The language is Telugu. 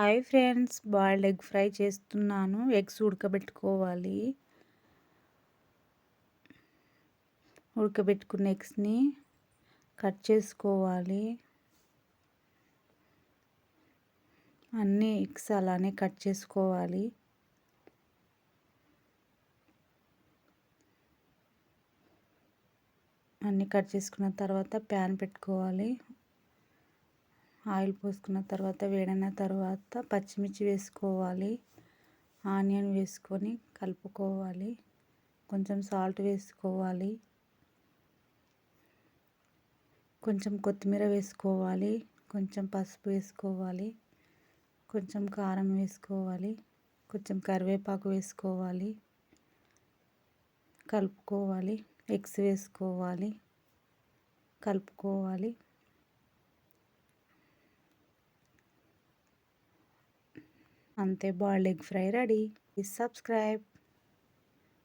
Hi friends, boiled egg fry చేస్తున్నాను. ఎగ్స్ ఉడకబెట్టుకోవాలి. ఉడకబెట్టుకున్న ఎగ్స్ని కట్ చేసుకోవాలి. అన్ని ఎగ్స్ అలానే కట్ చేసుకోవాలి. అన్నీ కట్ చేసుకున్న తర్వాత ప్యాన్ పెట్టుకోవాలి. ఆయిల్ పోసుకున్న తర్వాత వేడైన తర్వాత పచ్చిమిర్చి వేసుకోవాలి. ఆనియన్ వేసుకొని కలుపుకోవాలి. కొంచెం సాల్ట్ వేసుకోవాలి. కొంచెం కొత్తిమీర వేసుకోవాలి. కొంచెం పసుపు వేసుకోవాలి. కొంచెం కారం వేసుకోవాలి. కొంచెం కరివేపాకు వేసుకోవాలి. కలుపుకోవాలి. ఎగ్స్ వేసుకోవాలి. కలుపుకోవాలి. అంతే, boiled egg fry ready. Please subscribe.